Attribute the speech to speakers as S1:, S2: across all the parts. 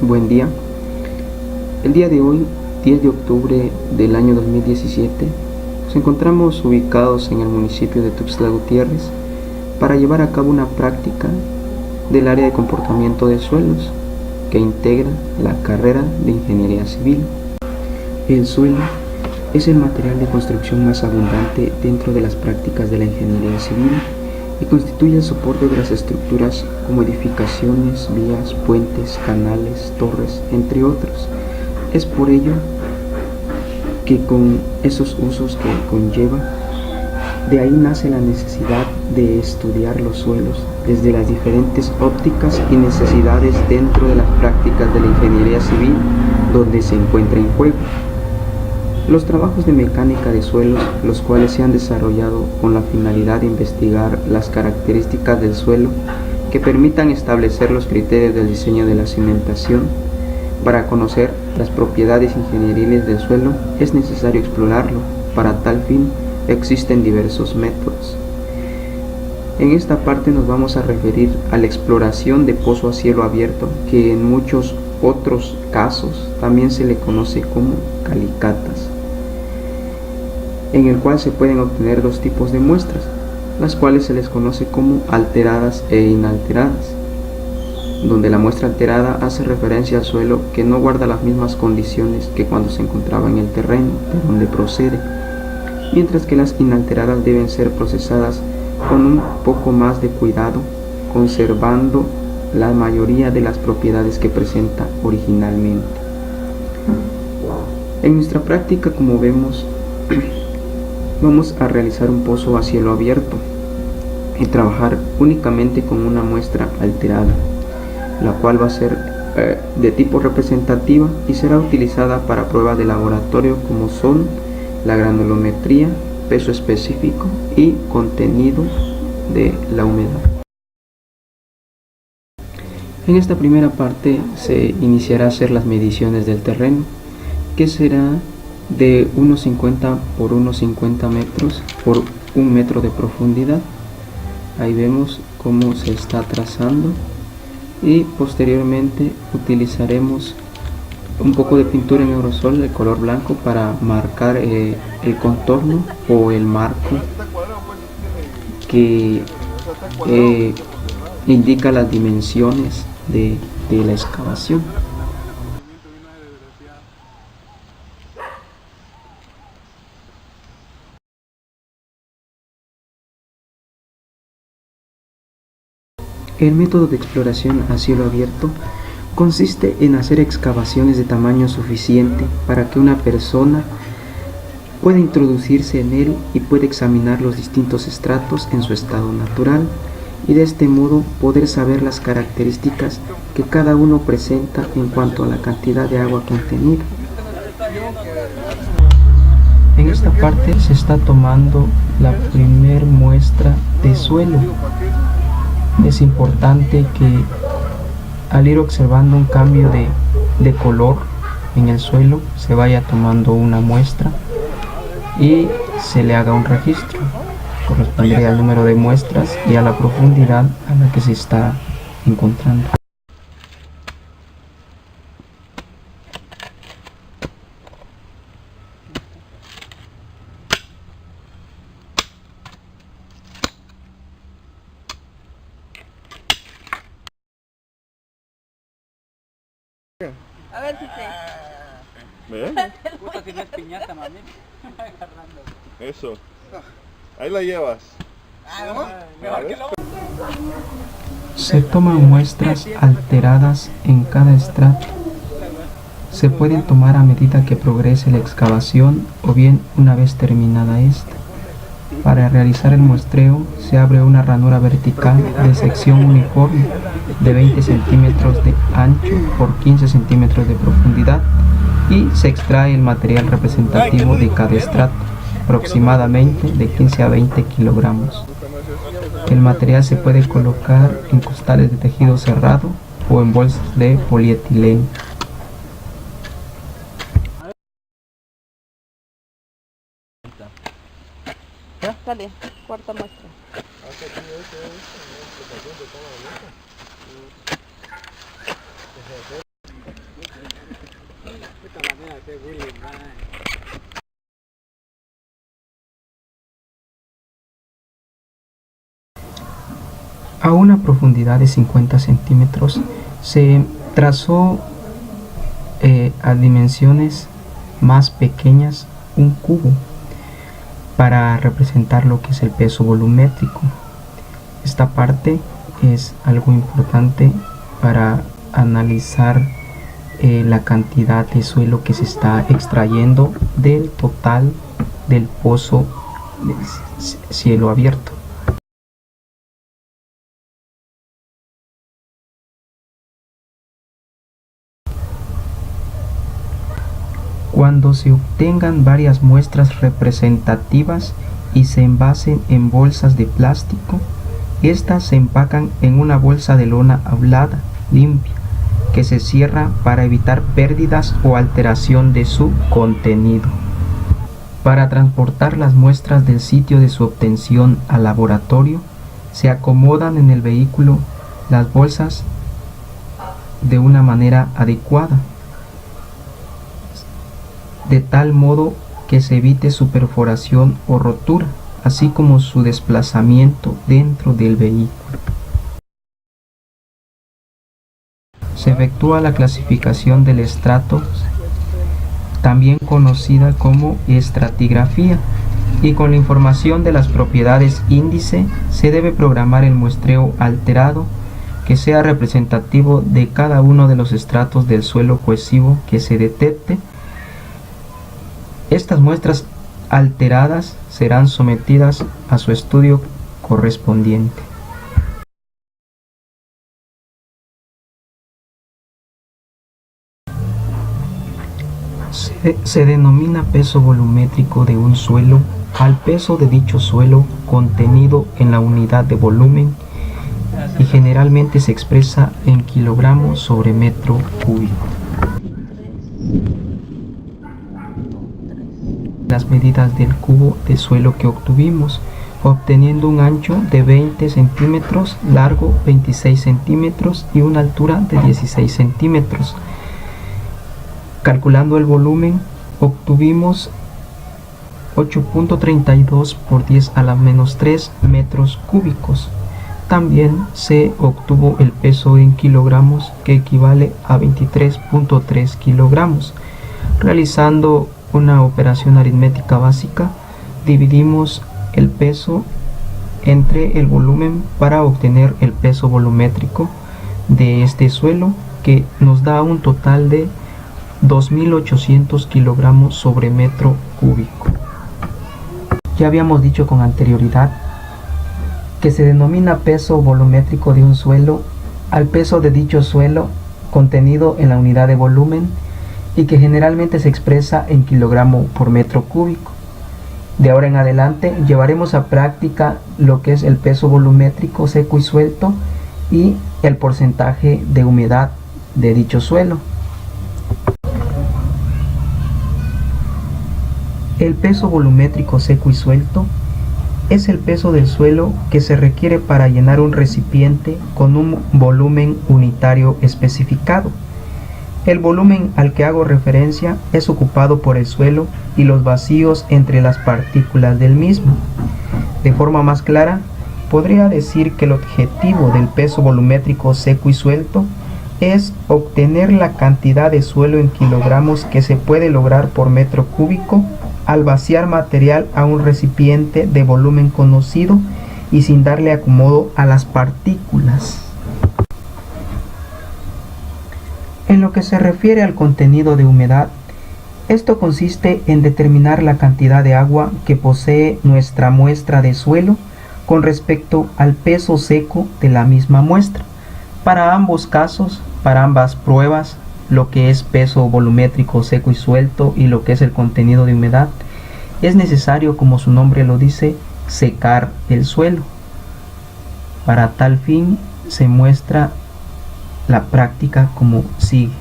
S1: Buen día. El día de hoy, 10 de octubre del año 2017, nos encontramos ubicados en el municipio de Tuxtla Gutiérrez para llevar a cabo una práctica del área de comportamiento de suelos que integra la carrera de Ingeniería Civil. El suelo es el material de construcción más abundante dentro de las prácticas de la Ingeniería Civil y constituye el soporte de las estructuras como edificaciones, vías, puentes, canales, torres, entre otros. Es por ello que con esos usos que conlleva, de ahí nace la necesidad de estudiar los suelos desde las diferentes ópticas y necesidades dentro de las prácticas de la ingeniería civil donde se encuentra en juego. Los trabajos de mecánica de suelos, los cuales se han desarrollado con la finalidad de investigar las características del suelo que permitan establecer los criterios del diseño de la cimentación. Para conocer las propiedades ingenieriles del suelo es necesario explorarlo. Para tal fin existen diversos métodos. En esta parte nos vamos a referir a la exploración de pozo a cielo abierto, que en muchos otros casos también se le conoce como calicatas, en el cual se pueden obtener dos tipos de muestras, las cuales se les conoce como alteradas e inalteradas, donde la muestra alterada hace referencia al suelo que no guarda las mismas condiciones que cuando se encontraba en el terreno de donde procede, mientras que las inalteradas deben ser procesadas con un poco más de cuidado, conservando la mayoría de las propiedades que presenta originalmente. En nuestra práctica, como vemos, vamos a realizar un pozo a cielo abierto y trabajar únicamente con una muestra alterada, la cual va a ser de tipo representativa y será utilizada para pruebas de laboratorio como son la granulometría, peso específico y contenido de la humedad. En esta primera parte se iniciará a hacer las mediciones del terreno, que será de 1,50 por 1,50 metros por 1 metro de profundidad. Ahí vemos cómo se está trazando y posteriormente utilizaremos un poco de pintura en aerosol de color blanco para marcar el contorno o el marco que indica las dimensiones de la excavación. El método de exploración a cielo abierto consiste en hacer excavaciones de tamaño suficiente para que una persona pueda introducirse en él y pueda examinar los distintos estratos en su estado natural y de este modo poder saber las características que cada uno presenta en cuanto a la cantidad de agua contenida. En esta parte se está tomando la primer muestra de suelo. Es importante que al ir observando un cambio de color en el suelo se vaya tomando una muestra y se le haga un registro. Correspondería al número de muestras y a la profundidad a la que se está encontrando.
S2: A ver si te...
S3: ¿Ves?
S2: Puta, tienes piñata, mami.
S3: Eso. Ahí la llevas.
S1: Se toman muestras alteradas en cada estrato. Se pueden tomar a medida que progrese la excavación o bien una vez terminada esta. Para realizar el muestreo se abre una ranura vertical de sección uniforme de 20 centímetros de ancho por 15 centímetros de profundidad y se extrae el material representativo de cada estrato, aproximadamente de 15 a 20 kilogramos. El material se puede colocar en costales de tejido cerrado o en bolsas de polietileno.
S2: Dale, cuarta muestra.
S1: A una profundidad de 50 centímetros se trazó a dimensiones más pequeñas un cubo para representar lo que es el peso volumétrico. Esta parte es algo importante para analizar la cantidad de suelo que se está extrayendo del total del pozo de cielo abierto. Cuando se obtengan varias muestras representativas y se envasen en bolsas de plástico, estas se empacan en una bolsa de lona hablada, limpia, que se cierra para evitar pérdidas o alteración de su contenido. Para transportar las muestras del sitio de su obtención al laboratorio, se acomodan en el vehículo las bolsas de una manera adecuada, de tal modo que se evite su perforación o rotura, así como su desplazamiento dentro del vehículo. Se efectúa la clasificación del estrato, también conocida como estratigrafía, y con la información de las propiedades índice se debe programar el muestreo alterado que sea representativo de cada uno de los estratos del suelo cohesivo que se detecte. Estas muestras alteradas serán sometidas a su estudio correspondiente. Se denomina peso volumétrico de un suelo al peso de dicho suelo contenido en la unidad de volumen y generalmente se expresa en kilogramos sobre metro cúbico. Las medidas del cubo de suelo que obtuvimos, obteniendo un ancho de 20 centímetros, largo 26 centímetros y una altura de 16 centímetros. Calculando el volumen, obtuvimos 8.32 por 10 a la menos 3 metros cúbicos. También se obtuvo el peso en kilogramos, que equivale a 23.3 kilogramos. Realizando una operación aritmética básica, dividimos el peso entre el volumen para obtener el peso volumétrico de este suelo, que nos da un total de 2.800 kilogramos sobre metro cúbico. Ya habíamos dicho con anterioridad que se denomina peso volumétrico de un suelo al peso de dicho suelo contenido en la unidad de volumen y que generalmente se expresa en kilogramo por metro cúbico. De ahora en adelante llevaremos a práctica lo que es el peso volumétrico seco y suelto y el porcentaje de humedad de dicho suelo. El peso volumétrico seco y suelto es el peso del suelo que se requiere para llenar un recipiente con un volumen unitario especificado. El volumen al que hago referencia es ocupado por el suelo y los vacíos entre las partículas del mismo. De forma más clara, podría decir que el objetivo del peso volumétrico seco y suelto es obtener la cantidad de suelo en kilogramos que se puede lograr por metro cúbico al vaciar material a un recipiente de volumen conocido y sin darle acomodo a las partículas. En lo que se refiere al contenido de humedad, esto consiste en determinar la cantidad de agua que posee nuestra muestra de suelo con respecto al peso seco de la misma muestra. Para ambos casos, para ambas pruebas, lo que es peso volumétrico seco y suelto y lo que es el contenido de humedad, es necesario, como su nombre lo dice, secar el suelo. Para tal fin se muestra la práctica como sigue.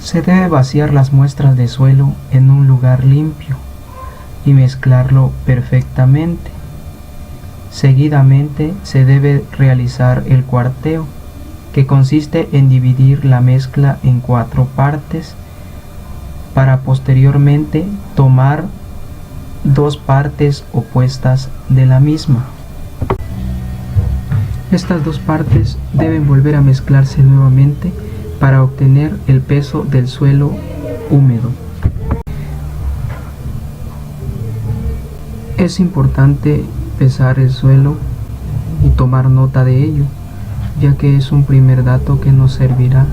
S1: Se debe vaciar las muestras de suelo en un lugar limpio y mezclarlo perfectamente. Seguidamente se debe realizar el cuarteo, que consiste en dividir la mezcla en 4 partes para posteriormente tomar 2 partes opuestas de la misma. Estas 2 partes deben volver a mezclarse nuevamente para obtener el peso del suelo húmedo. Es importante pesar el suelo y tomar nota de ello, ya que es un primer dato que nos servirá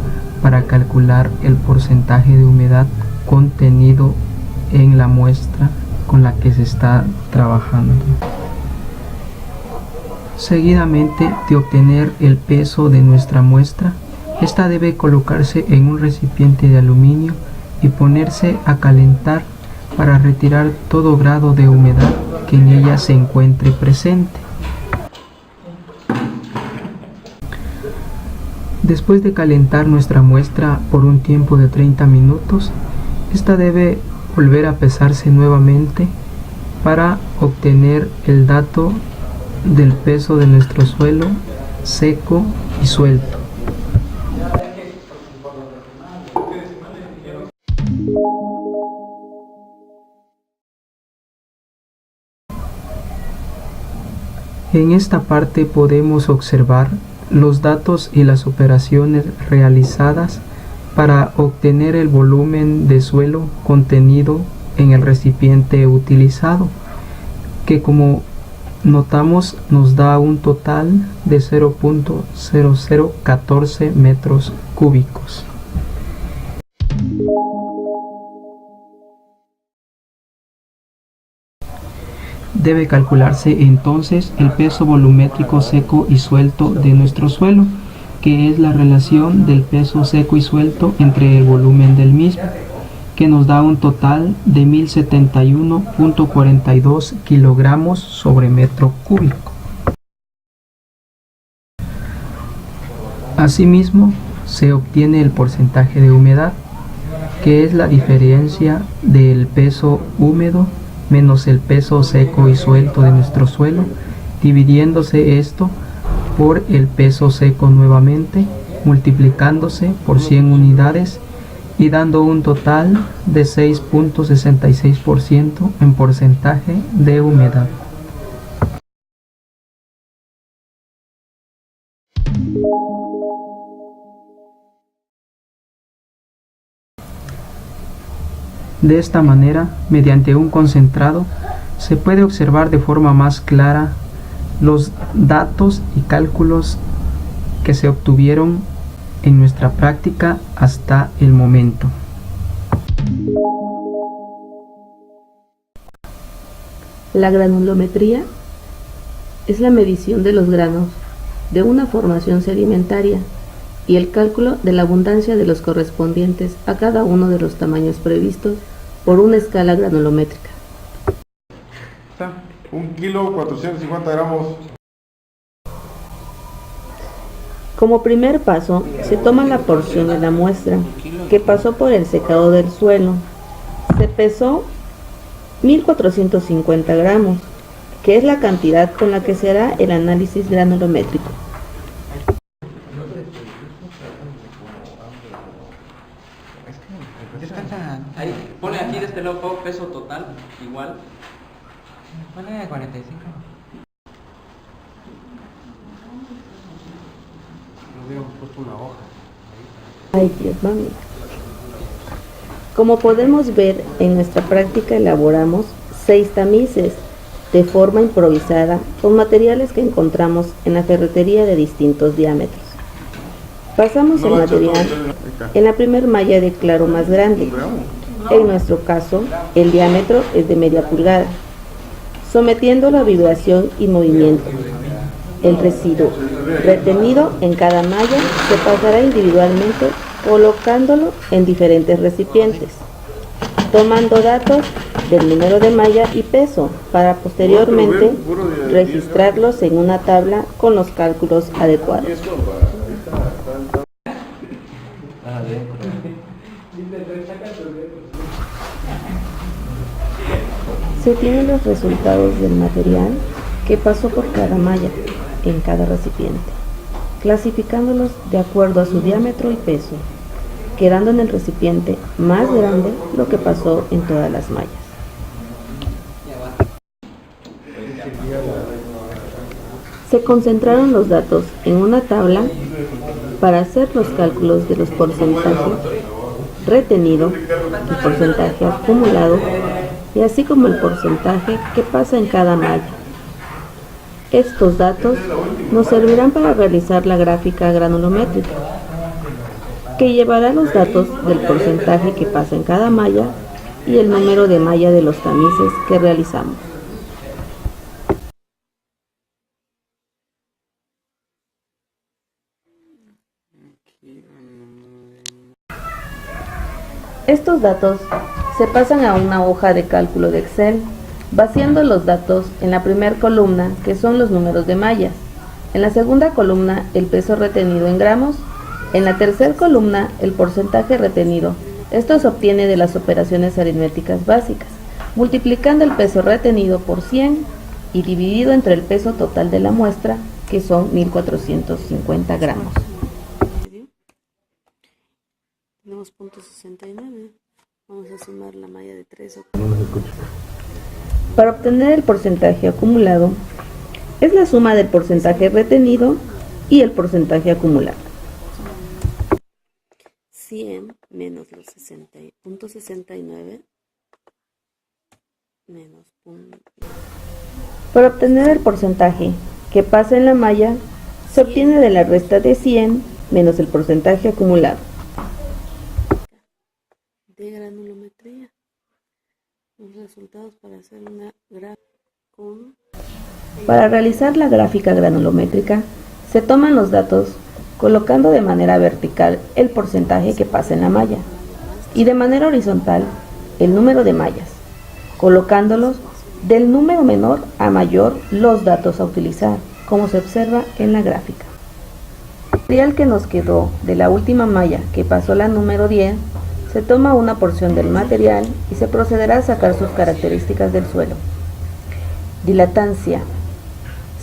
S1: para calcular el porcentaje de humedad contenido en la muestra con la que se está trabajando. Seguidamente de obtener el peso de nuestra muestra, esta debe colocarse en un recipiente de aluminio y ponerse a calentar para retirar todo grado de humedad que en ella se encuentre presente. Después de calentar nuestra muestra por un tiempo de 30 minutos, esta debe volver a pesarse nuevamente para obtener el dato del peso de nuestro suelo seco y suelto. En esta parte podemos observar los datos y las operaciones realizadas para obtener el volumen de suelo contenido en el recipiente utilizado, que como notamos nos da un total de 0.0014 metros cúbicos. Debe calcularse entonces el peso volumétrico seco y suelto de nuestro suelo, que es la relación del peso seco y suelto entre el volumen del mismo, que nos da un total de 1071.42 kilogramos sobre metro cúbico. Asimismo, se obtiene el porcentaje de humedad, que es la diferencia del peso húmedo menos el peso seco y suelto de nuestro suelo, dividiéndose esto por el peso seco nuevamente, multiplicándose por 100 unidades y dando un total de 6.66% en porcentaje de humedad. De esta manera, mediante un concentrado, se puede observar de forma más clara los datos y cálculos que se obtuvieron en nuestra práctica hasta el momento.
S4: La granulometría es la medición de los granos de una formación sedimentaria y el cálculo de la abundancia de los correspondientes a cada uno de los tamaños previstos por una escala granulométrica.
S3: 1 kilo 450 gramos.
S4: Como primer paso, se toma la porción de la muestra que pasó por el secado del suelo. Se pesó 1450 gramos, que es la cantidad con la que se hará el análisis granulométrico.
S2: Ahí, pone aquí de este lado peso total, igual. Pone 45. No hubiéramos puesto una hoja.
S4: Ay, Dios mío. Como podemos ver, en nuestra práctica elaboramos 6 tamices de forma improvisada con materiales que encontramos en la ferretería de distintos diámetros. Pasamos el material en la primer malla de claro más grande. En nuestro caso, el diámetro es de media pulgada, sometiéndolo a vibración y movimiento. El residuo retenido en cada malla se pasará individualmente colocándolo en diferentes recipientes, tomando datos del número de malla y peso para posteriormente registrarlos en una tabla con los cálculos adecuados. Se tienen los resultados del material que pasó por cada malla en cada recipiente. clasificándolos de acuerdo a su diámetro y peso, quedando en el recipiente más grande lo que pasó en todas las mallas. Se concentraron los datos en una tabla para hacer los cálculos de los porcentajes retenido, el porcentaje acumulado y así como el porcentaje que pasa en cada malla. Estos datos nos servirán para realizar la gráfica granulométrica, que llevará los datos del porcentaje que pasa en cada malla y el número de malla de los tamices que realizamos. Estos datos se pasan a una hoja de cálculo de Excel, vaciando los datos en la primera columna, que son los números de mallas, en la segunda columna el peso retenido en gramos, en la tercera columna el porcentaje retenido. Esto se obtiene de las operaciones aritméticas básicas, multiplicando el peso retenido por 100 y dividido entre el peso total de la muestra, que son 1450 gramos. Tenemos .69. Vamos a sumar la malla de 3. Para obtener el porcentaje acumulado, es la suma del porcentaje retenido y el porcentaje acumulado. 100 menos los 60.69 menos Para obtener el porcentaje que pasa en la malla, se obtiene de la resta de 100 menos el porcentaje acumulado. De granulometría, los resultados para hacer una gráfica. Para realizar la gráfica granulométrica, se toman los datos colocando de manera vertical el porcentaje que pasa en la malla y de manera horizontal el número de mallas, colocándolos del número menor a mayor los datos a utilizar, como se observa en la gráfica. El material que nos quedó de la última malla, que pasó la número 10, se toma una porción del material y se procederá a sacar sus características del suelo. Dilatancia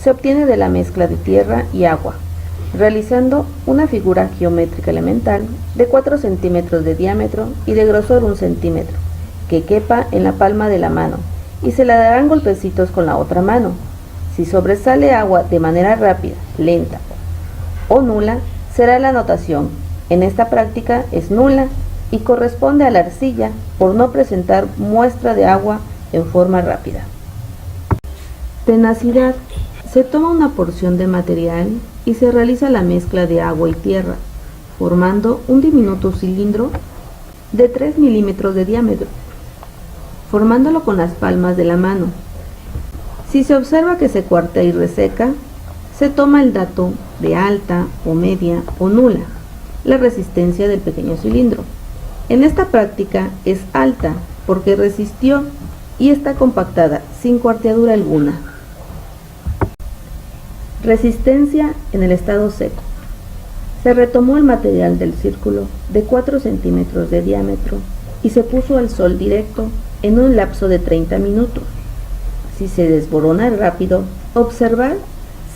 S4: se obtiene de la mezcla de tierra y agua, realizando una figura geométrica elemental de 4 centímetros de diámetro y de grosor 1 centímetro, que quepa en la palma de la mano, y se le darán golpecitos con la otra mano. Si sobresale agua de manera rápida, lenta o nula, será la anotación. En esta práctica es nula y corresponde a la arcilla por no presentar muestra de agua en forma rápida. Tenacidad. Se toma una porción de material y se realiza la mezcla de agua y tierra, formando un diminuto cilindro de 3 milímetros de diámetro, formándolo con las palmas de la mano. Si se observa que se cuartea y reseca, se toma el dato de alta o media o nula, la resistencia del pequeño cilindro. En esta práctica es alta porque resistió y está compactada sin cuarteadura alguna. Resistencia en el estado seco. Se retomó el material del círculo de 4 centímetros de diámetro y se puso al sol directo en un lapso de 30 minutos. Si se desborona rápido, observar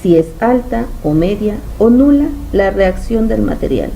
S4: si es alta o media o nula la reacción del material.